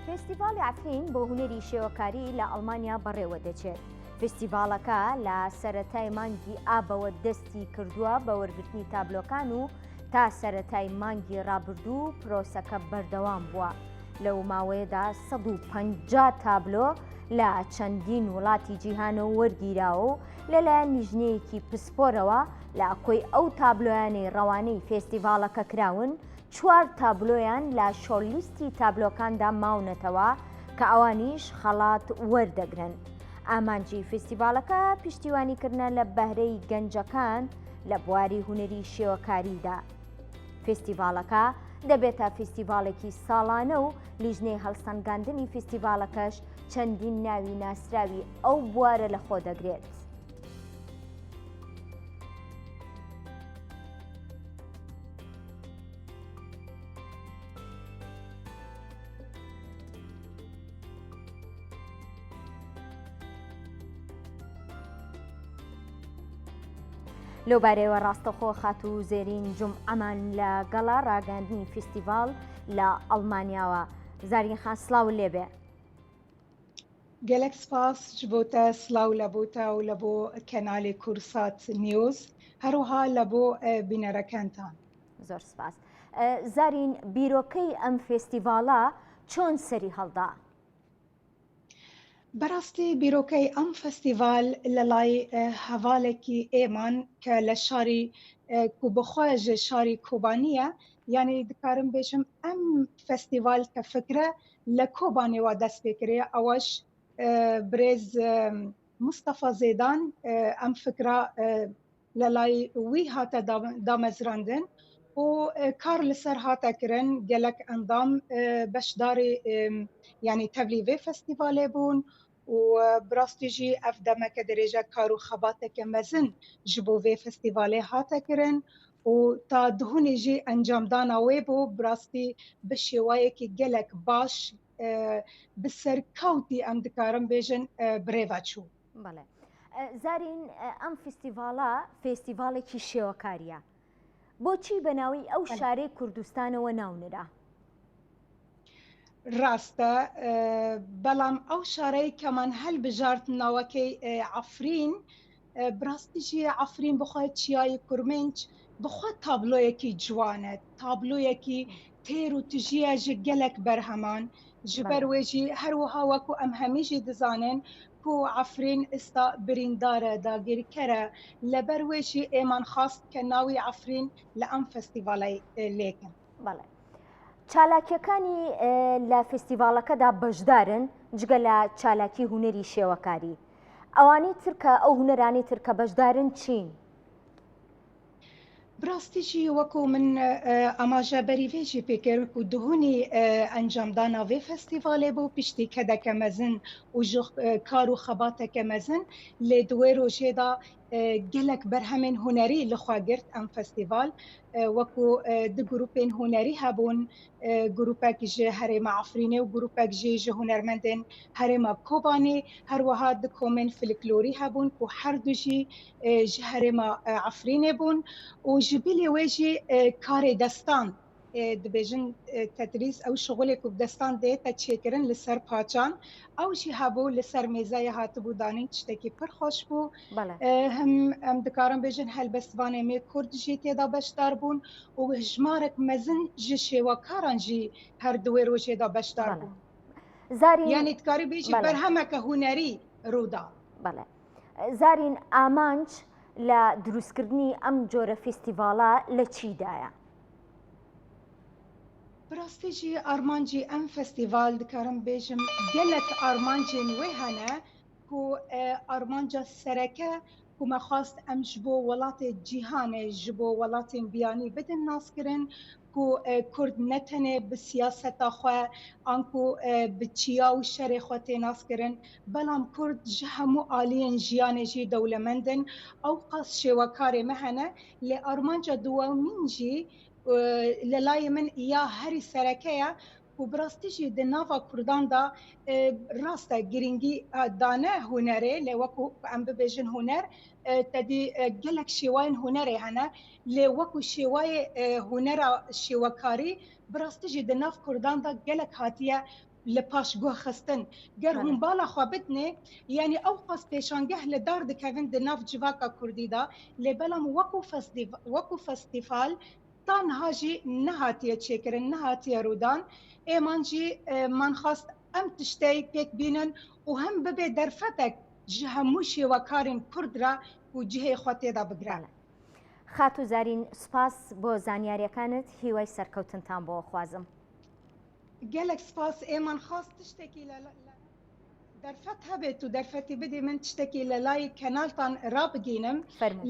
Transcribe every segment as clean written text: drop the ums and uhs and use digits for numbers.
فێستیڤاڵی عەفرین بۆ هونەری شێوەکاری لە ئەڵمانیا بەڕێوە دەچێت. فێستیڤاڵەکە لە سەرەتای مانگی ئابەوە دەستی کردووە بە وەرگرتنی تابلۆکان و تا سەرەتای مانگی ڕابردوو پرۆسەکە بەردەوام بووە. لەو ماوەیەدا 150 تابلۆ لە چەندین وڵاتی جیهانەوە وەرگیراوە و لەلایەن لیژنەیەکی پسپۆرەوە لە کۆی ئەو تابلۆیانەی ڕەوانەی فێستیڤاڵەکە کراون، 4 تابلۆیان لە شۆرلیستی تابلۆکاندا ماونەتەوە کە ئەوانیش خەڵات وەردەگرن. ئامانجی فێستیڤاڵەکە پشتیوانیکردنە لە بەهرەی گەنجەکان لە بواری هونەری شێوەکاریدا. فێستیڤاڵەکە دەبێتە فێستیڤاڵێکی ساڵانە و لیژنەی هەڵسەنگاندنی فێستیڤاڵەکەش چەندین ناوی ناسراوی ئەو بوارە لە خۆ دەگرێت. لەوبارەیەوە ڕاستەخۆ خات و زێرین جومعەمان لە گەڵا ڕاگەاندنی فێستیڤاڵ لە ئەڵمانیاوە. زارین خان سڵاو لێبێ. گەلێک سپاس ji bo te سلااو لە بۆ te و لە بۆ کەناڵی کورسات نیوز هەروەها لە بۆ بینەرەکانتان. زۆر سپاس. زارین بیرۆکەی ئەم فێستیڤاڵە چۆن سەری هەڵدا؟ بەڕاستی بیرۆکەی ئەم فەستیڤال لە لای هەڤالێکی ئێمان کە لە شاری کوبخۆژە شاری کۆبانیە، یعنی دکارم بێژم ئەم فەستیڤال کە فکرە لە کۆبانێوە دەست پێکرێ ئەوەش برێز مستەفا زێدان ئەم فکرە لە لای وی هاتە دامەزراندن و کار لەسەر هاتەکردن gelek ئەندام بەشداری یعنی تەڤلی vê فەستیڤالê bûn û birastî jî ev demeke dirêje kar û xebateke mezin ji bo vê festîvalê hatekirin û ta dihûnê jî encamdana wê bû birastî bi şêwayekî gelek baş bi serkewtî em dikarin bêjin birêve çû. زارین ئەم فێستیڤاڵە فێستیڤاڵێکی شێوەکاریە. بۆچی بەناوی ئەو شارەی کوردستانەوە ناونرا؟ ڕاستە بەڵام ئەو شارەی کەمان هەلبژارد ناوەکەی عەفرین براستیژی عەفرین بخوای چیایی کورمنج بخوا تابلۆیەکی جوانە، تابلۆیەکی تێر و تژیە ji gelek berheman ji ber wê jî herwiha wekû em hemî jî dizanin ku عەفرین ئێستا birîndar e dagirker e leber wê jî êman xwast ke nawî عەفرین لە ئەم فەستیڤالê lêkin. چالاکیەکانی لە فێستیڤاڵەکەدا بەشدارن جگە لە چالاکی هونەری شێوەکاری. ئەوانەی ترکە ئەو هونەرانی ترکە بەشدارن چین؟ براستیژی وەکو من ئاماژەبەری vêjî pêkir ku dihûnî encamdana vê festîvalê bû piştî kedeke mezin û ji kar û xebateke mezin lê di wê rojê da gelek berhemên hunerî li xwe girt em festîval wekû di grûpên hunerî hebûn, grûpek ji herêma Efrînê û grûpek jî ji hunermendên herêma Kobanê, herwiha di komên folklorî hebûn ku her du jî ji herêma Efrînê bûn û ji bilê wê jî karê destan dibêjin tedrîs ew şixulê ku destan dê te çêkirin li ser paçan ew jî hebû li ser mêzeyê hatibû danîn tiştekî pir xweş bû. Him em dikarin bêjin helbestvanê mê Kurd jî têda beşdar bûn û hijmarek mezin ji şêwekaran jî her di wê rojê da beşdar bûn. Yani dikarî bêjî berhemeke hunerî rûda. زارین ئامانج لە دروستکردنی ئەم جۆرە فێستیڤاڵە لە چیدایە؟ براستیژی ئارمانجی ئەم فەستیڤال dikarim bêjim gelek armancên wê hene ku armanca sereke ku me xwast em ji bo welatê cîhanê ji bo welatên biyanî bidin naskirin ku Kurd ne tenê bi siyaseta xwe an ku bi çiya û şerê xwe tê naskirin belam Kurd ji hemû aliyên jiyanê jî dewlemend in ew qas şêwekarê me hene lê armanca duwemîn jî li layê min ya herî sereke ye ku birastî jî di nava Kurdan da rast e girîngî dane hunerê lê wekû em bibêjin huner tedî gelek şêwayên hunerê hene lê wekû şêwayê hunera şêwekarî birastî jî di nav Kurdan da gelek hatiye لپاش گوه خستن گر هم بالا خو بدنه یعنی او قص پیشانگه لدار دکوین د ناف جواکا کردی دا لبلم وکو فستیوال تنها جی نهاتیه چکرن نهاتیه رودان ایمان جی من خواست ام تشتی پیک بینن و هم ببه درفتک جهموشی و کارن کرد را و جهه خواتی دا بگره. خاتو زارین سپاس بۆ زانیاریەکانت هیوای سەرکەوتنتان بۆ خوازم. گەلێک سپاس ئێمان خواست تشتێکی دەرفەت هەبێت و دەرفەتی بدێ من تشتێکی لە لای کەنالتان ڕابگەینم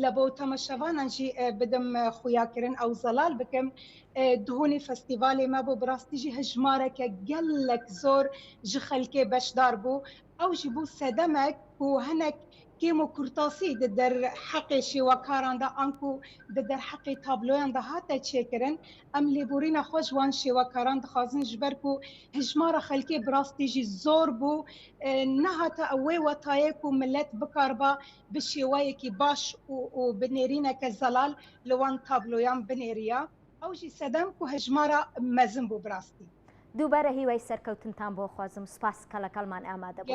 لە بۆ تەمەشەوانانجی بدەم خویاکردن ئەو زەلال بکەم دهۆنی فەستیڤالێ ما بۆ بڕاستیژی هەژمارەکە گەلێک زۆر ji خەلکێ بەشدار بوو ئەو jî بوو سەدەمێک و هەنێک کێم و کورتاسî di derheqê şêwekarان de an ku di derheqê tabloyan de hate çêkirin em lêborîna xwe ji wan şêwekaran dixwazin ji ber ku hejmara xelkê bi rastî jî zor bû nehate wê wetayê ku millet bikarba bi şêweyekî baş û bi nêrîneke zelal li wan tabloyan binêriya ew jî sedem ku hejmara mezin bû bi rastî. دووبارە هیوای سەرکەوتنتان بۆ خوازم سپاس کەڵەکەڵمان ئامادە بوو.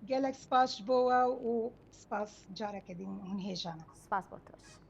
gelek spas ji bo we û spas carekê din hûn hêjane. سپاس بۆ تۆش.